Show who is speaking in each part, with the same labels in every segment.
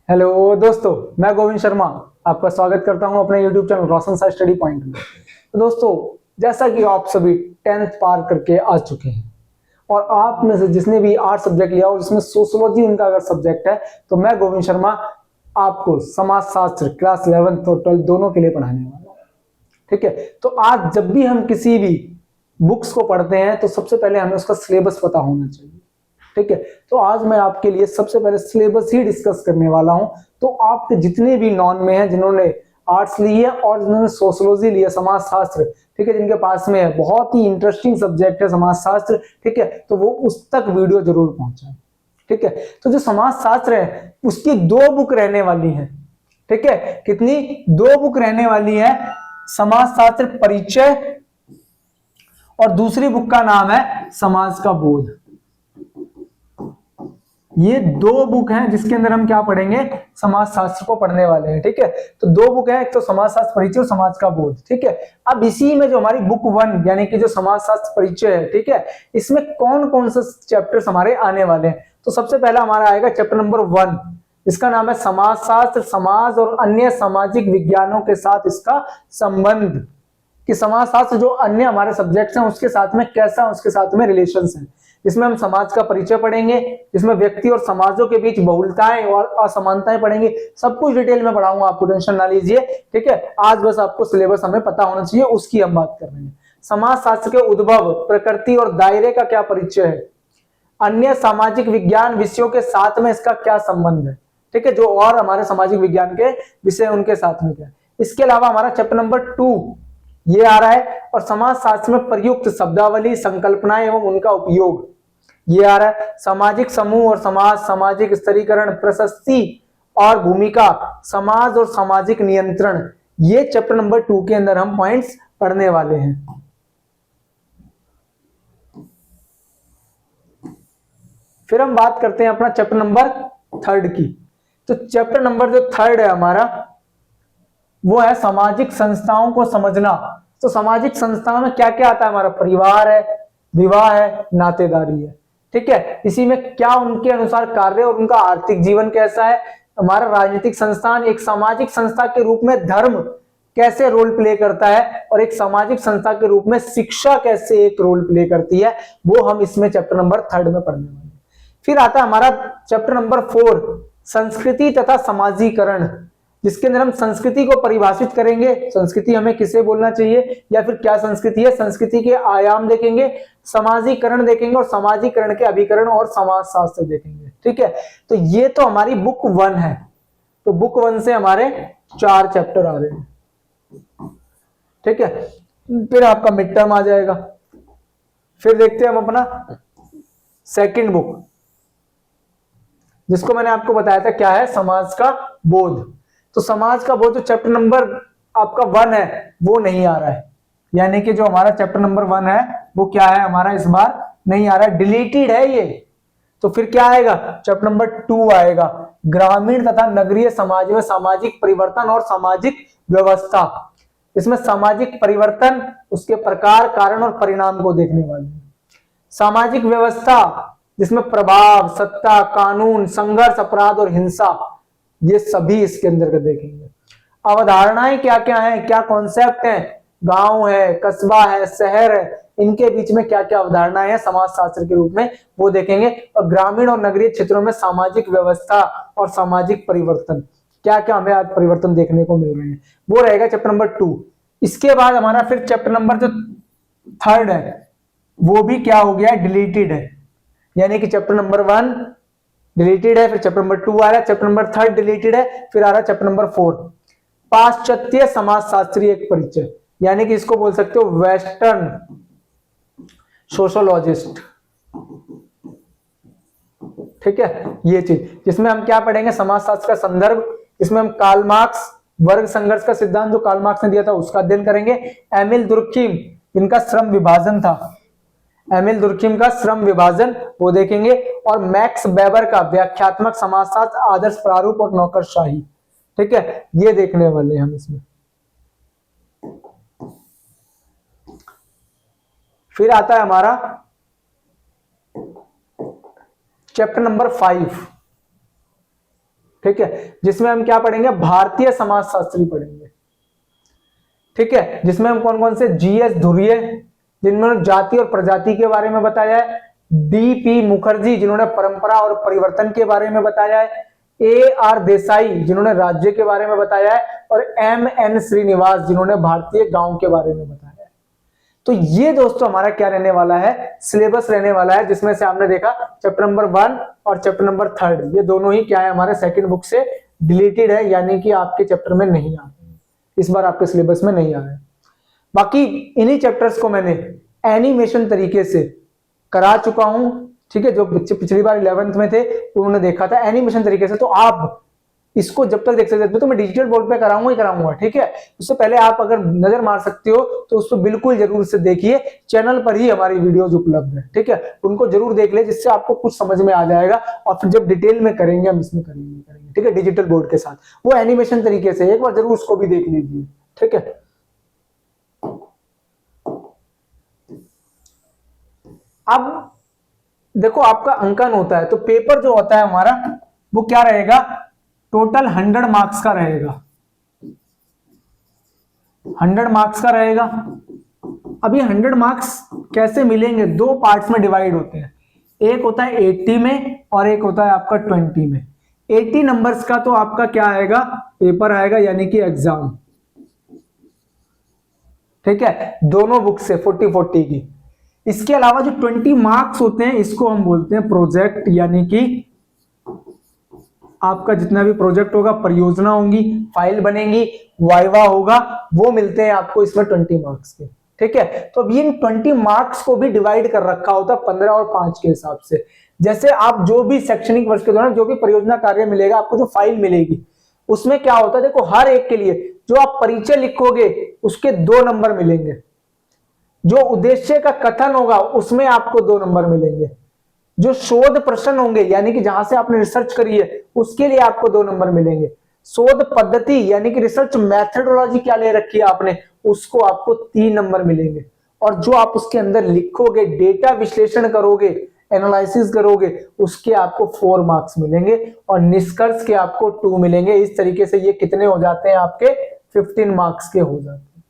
Speaker 1: Hello दोस्तों, मैं गोविंद शर्मा आपका स्वागत करता हूं अपने YouTube चैनल रोशन सा स्टडी पॉइंट में। तो दोस्तों, जैसा कि आप सभी 10th पार करके आ चुके हैं और आप में से जिसने भी आर्ट सब्जेक्ट लिया हो जिसमें सोशियोलॉजी उनका अगर सब्जेक्ट है, तो मैं गोविंद शर्मा आपको समाज शास्त्र क्लास 11th और 12th दोनों के लिए पढ़ाने वाला हूँ। ठीक है, तो आज जब भी हम किसी भी बुक्स को पढ़ते हैं तो सबसे पहले हमें उसका सिलेबस पता होना चाहिए। ठीक है, तो आज मैं आपके लिए सबसे पहले सिलेबस ही डिस्कस करने वाला हूं। तो आपके जितने भी नॉन में हैं, जिन्होंने आर्ट्स ली है और जिन्होंने सोशियोलॉजी लिया, समाज शास्त्र, ठीक है, जिनके पास में है, बहुत ही इंटरेस्टिंग सब्जेक्ट है समाज शास्त्र, ठीक है, तो वो उस तक वीडियो जरूर पहुंचाए। ठीक है, तो जो समाज शास्त्र है उसकी 2 बुक रहने वाली है। ठीक है, कितनी? 2 बुक रहने वाली है। समाज शास्त्र परिचय और दूसरी बुक का नाम है समाज का बोध। ये 2 बुक हैं जिसके अंदर हम क्या पढ़ेंगे? समाज शास्त्र को पढ़ने वाले हैं। ठीक है, तो 2 बुक है, एक तो समाज शास्त्र परिचय और समाज का बोध। ठीक है, अब इसी में जो हमारी बुक 1 यानी कि जो समाज शास्त्र परिचय है, ठीक है, इसमें कौन कौन से चैप्टर्स हमारे आने वाले हैं? तो सबसे पहला हमारा आएगा चैप्टर नंबर 1, इसका नाम है समाज शास्त्र, समाज और अन्य सामाजिक विज्ञानों के साथ इसका संबंध। कि समाज शास्त्र जो अन्य हमारे सब्जेक्ट्स हैं उसके साथ में कैसा, उसके साथ में रिलेशंस हैं। इसमें हम समाज का परिचय पढ़ेंगे, इसमें व्यक्ति और समाजों के बीच बहुलताएं और असमानताएं पढ़ेंगे। सब कुछ डिटेल में पढ़ाऊंगा, आपको टेंशन ना लीजिए। ठीक है, आज बस आपको सिलेबस हमें पता होना चाहिए, उसकी हम बात कर रहे हैं। समाज शास्त्र के उद्भव, प्रकृति और दायरे का क्या परिचय है, अन्य सामाजिक विज्ञान विषयों के साथ में इसका क्या संबंध है। ठीक है, जो और हमारे सामाजिक विज्ञान के विषय उनके साथ में क्या। इसके अलावा हमारा चैप्टर नंबर 2 ये आ रहा है, और समाज शास्त्र में प्रयुक्त शब्दावली, संकल्पनाएं एवं उनका उपयोग ये आ रहा है। सामाजिक समूह और समाज, सामाजिक स्तरीकरण, प्रशस्ति और भूमिका, समाज और सामाजिक नियंत्रण, ये चैप्टर नंबर 2 के अंदर हम पॉइंट्स पढ़ने वाले हैं। फिर हम बात करते हैं अपना चैप्टर नंबर 3 की। तो चैप्टर नंबर जो 3 है हमारा, वो है सामाजिक संस्थाओं को समझना। तो सामाजिक संस्थाओं में क्या क्या आता है? हमारा परिवार है, विवाह है, नातेदारी है। ठीक है, इसी में क्या उनके अनुसार कार्य और उनका आर्थिक जीवन कैसा है। हमारा राजनीतिक संस्थान एक सामाजिक संस्था के रूप में धर्म कैसे रोल प्ले करता है, और एक सामाजिक संस्था के रूप में शिक्षा कैसे एक रोल प्ले करती है, वो हम इसमें चैप्टर नंबर 3 में पढ़ने वाले हैं। फिर आता है हमारा चैप्टर नंबर 4, संस्कृति तथा समाजीकरण, जिसके अंदर हम संस्कृति को परिभाषित करेंगे। संस्कृति हमें किसे बोलना चाहिए या फिर क्या संस्कृति है, संस्कृति के आयाम देखेंगे, समाजीकरण देखेंगे और समाजीकरण के अभिकरण और समाज शास्त्र देखेंगे। ठीक है, तो ये तो हमारी बुक 1 है। तो बुक 1 से हमारे 4 चैप्टर आ रहे हैं। ठीक है, फिर आपका मिड टर्म आ जाएगा। फिर देखते हैं हम अपना सेकंड बुक, जिसको मैंने आपको बताया था क्या है, समाज का बोध। तो समाज का बोध जो चैप्टर नंबर आपका 1 है वो नहीं आ रहा है, यानी कि जो हमारा चैप्टर नंबर 1 है वो क्या है, हमारा इस बार नहीं आ रहा है, डिलीटेड है ये। तो फिर क्या आएगा? चैप्टर नंबर 2 आएगा, ग्रामीण तथा नगरीय समाज में सामाजिक परिवर्तन और सामाजिक व्यवस्था। इसमें सामाजिक परिवर्तन, उसके प्रकार, कारण और परिणाम को देखने वाले हैं। सामाजिक व्यवस्था जिसमें प्रभाव, सत्ता, कानून, संघर्ष, अपराध और हिंसा, ये सभी इसके अंदर देखेंगे। अवधारणाएं क्या क्या हैं, क्या कॉन्सेप्ट हैं, गांव है, कस्बा है, शहर है, इनके बीच में क्या क्या अवधारणाएं हैं समाज शास्त्र के रूप में, वो देखेंगे। और ग्रामीण और नगरीय क्षेत्रों में सामाजिक व्यवस्था और सामाजिक परिवर्तन, क्या क्या हमें आज परिवर्तन देखने को मिल रहे हैं, वो रहेगा चैप्टर नंबर 2। इसके बाद हमारा फिर चैप्टर नंबर जो 3 है वो भी क्या हो गया है, डिलीटेड है। यानी कि चैप्टर नंबर 1 डिलीटेड है, फिर चैप्टर नंबर 2 आ रहा है, चैप्टर नंबर 3 डिलीटेड है, फिर आ रहा है चैप्टर नंबर 4, पाश्चात्य समाजशास्त्री एक परिचय, यानी कि इसको बोल सकते हो वेस्टर्न सोशोलॉजिस्ट। ठीक है, ये चीज जिसमें हम क्या पढ़ेंगे, समाजशास्त्र का संदर्भ, इसमें हम कार्ल मार्क्स वर्ग संघर्ष का सिद्धांत जो कार्ल मार्क्स ने दिया था उसका अध्ययन करेंगे। एमिल दुर्खिम, इनका श्रम विभाजन था, एमिल दुर्खिम का श्रम विभाजन वो देखेंगे। और मैक्स वेबर का व्याख्यात्मक समाजशास्त्र, आदर्श प्रारूप और नौकरशाही। ठीक है, ये देखने वाले हम इसमें। फिर आता है हमारा चैप्टर नंबर 5, ठीक है, जिसमें हम क्या पढ़ेंगे, भारतीय समाजशास्त्री पढ़ेंगे। ठीक है, जिसमें हम कौन कौन से, जीएस धुर्वे जिन्होंने जाति और प्रजाति के बारे में बताया है, डीपी मुखर्जी जिन्होंने परंपरा और परिवर्तन के बारे में बताया है, AR देसाई जिन्होंने राज्य के बारे में बताया है, और MN श्रीनिवास जिन्होंने भारतीय गांव के बारे में बताया है। तो ये दोस्तों हमारा क्या रहने वाला है, सिलेबस रहने वाला है, जिसमें से आपने देखा चैप्टर नंबर 1 और चैप्टर नंबर 3 ये दोनों ही क्या है, हमारे सेकंड बुक से डिलीटेड है, यानी कि आपके चैप्टर में नहीं आ रहे, इस बार आपके सिलेबस में नहीं आ रहे। बाकी इन्हीं चैप्टर्स को मैंने एनिमेशन तरीके से करा चुका हूं। ठीक है, जो बच्चे पिछली बार 11th में थे उन्होंने देखा था एनिमेशन तरीके से, तो आप इसको जब तक देख सकते हो, तो मैं डिजिटल बोर्ड पे कराऊंगा ही कराऊंगा। ठीक है, उससे पहले आप अगर नजर मार सकते हो तो उसको बिल्कुल जरूर से देखिए, चैनल पर ही हमारी वीडियोस उपलब्ध है। ठीक है, उनको जरूर देख ले, जिससे आपको कुछ समझ में आ जाएगा, और फिर जब डिटेल में करेंगे हम इसमें करेंगे। ठीक है, डिजिटल बोर्ड के साथ वो एनिमेशन तरीके से एक बार जरूर उसको भी देख लीजिए। ठीक है, अब देखो आपका अंकन होता है, तो पेपर जो होता है हमारा वो क्या रहेगा, टोटल 100 मार्क्स का रहेगा, 100 मार्क्स का रहेगा। अब ये 100 मार्क्स कैसे मिलेंगे, दो पार्ट्स में डिवाइड होते हैं, एक होता है 80 में और एक होता है आपका 20 में। 80 नंबर्स का तो आपका क्या आएगा, पेपर आएगा, यानी कि एग्जाम। ठीक है, दोनों बुक से 40-40 की। इसके अलावा जो 20 मार्क्स होते हैं इसको हम बोलते हैं प्रोजेक्ट, यानी कि आपका जितना भी प्रोजेक्ट होगा, परियोजना होंगी, फाइल बनेगी, वाइवा होगा, वो मिलते हैं आपको इसमें 20 मार्क्स के। ठीक है, तो अब इन 20 मार्क्स को भी डिवाइड कर रखा होता है 15 और 5 के हिसाब से। जैसे आप जो भी शैक्षणिक वर्ष के दौरान जो भी परियोजना कार्य मिलेगा, आपको जो फाइल मिलेगी उसमें क्या होता है, देखो हर एक के लिए जो आप परिचय लिखोगे उसके 2 नंबर मिलेंगे, जो उद्देश्य का कथन होगा उसमें आपको 2 नंबर मिलेंगे, जो शोध प्रश्न होंगे यानी कि जहां से आपने रिसर्च करी है उसके लिए आपको 2 नंबर मिलेंगे, शोध पद्धति यानी कि रिसर्च मैथडोलॉजी क्या ले रखी है आपने उसको आपको 3 नंबर मिलेंगे, और जो आप उसके अंदर लिखोगे, डेटा विश्लेषण करोगे, एनालिसिस करोगे, उसके आपको 4 मार्क्स मिलेंगे, और निष्कर्ष के आपको 2 मिलेंगे। इस तरीके से ये कितने हो जाते हैं, आपके 15 मार्क्स के हो जाते हैं।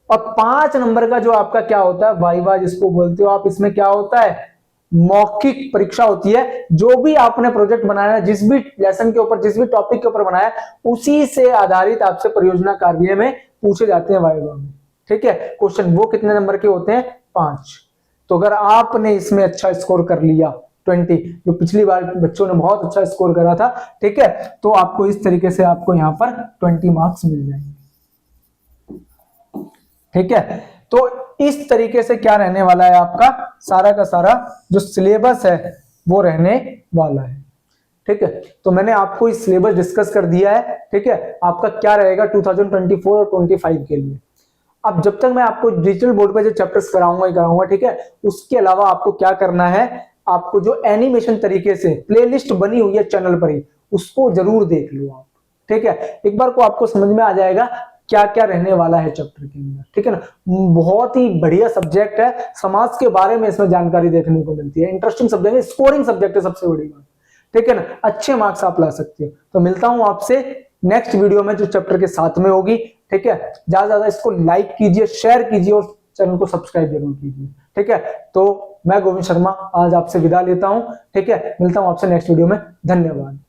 Speaker 1: और 5 नंबर का जो आपका क्या होता है, वाइवा जिसको बोलते हो आप, इसमें क्या होता है, मौखिक परीक्षा होती है। जो भी आपने प्रोजेक्ट बनाया है, जिस भी लेसन के ऊपर, जिस भी टॉपिक के ऊपर बनाया है, उसी से आधारित आपसे परियोजना कार्य में पूछे जाते हैं वाइवा में। ठीक है, क्वेश्चन वो कितने नंबर के होते हैं, 5। तो अगर आपने इसमें अच्छा स्कोर कर लिया 20, जो पिछली बार बच्चों ने बहुत अच्छा स्कोर करा था, ठीक है, तो आपको इस तरीके से आपको यहाँ पर 20 मार्क्स मिल जाएंगे। ठीक है, तो इस तरीके से क्या रहने वाला है, आपका सारा का सारा जो सिलेबस है वो रहने वाला है। ठीक है, तो मैंने आपको इस सिलेबस डिस्कस कर दिया है। ठीक है, आपका क्या रहेगा 2024 और 25 के लिए। अब जब तक मैं आपको डिजिटल बोर्ड पे जो चैप्टर्स कराऊंगा ही कराऊंगा, ठीक है, उसके अलावा आपको क्या करना है, आपको जो एनिमेशन तरीके से प्लेलिस्ट बनी हुई है चैनल पर ही, उसको जरूर देख लो आप। ठीक है, एक बार को आपको समझ में आ जाएगा क्या क्या रहने वाला है चैप्टर के अंदर। ठीक है ना, बहुत ही बढ़िया सब्जेक्ट है, समाज के बारे में इसमें जानकारी देखने को मिलती है, इंटरेस्टिंग सब्जेक्ट है, स्कोरिंग सब्जेक्ट है, सबसे बड़ी बात। ठीक है ना, अच्छे मार्क्स आप ला सकते हो। तो मिलता हूं आपसे नेक्स्ट वीडियो में जो चैप्टर के साथ में होगी। ठीक है, ज्यादा ज्यादा इसको लाइक कीजिए, शेयर कीजिए और चैनल को सब्सक्राइब जरूर कीजिए। ठीक है, तो मैं गोविंद शर्मा आज आपसे विदा लेता हूं। ठीक है, मिलता हूं आपसे नेक्स्ट वीडियो में। धन्यवाद।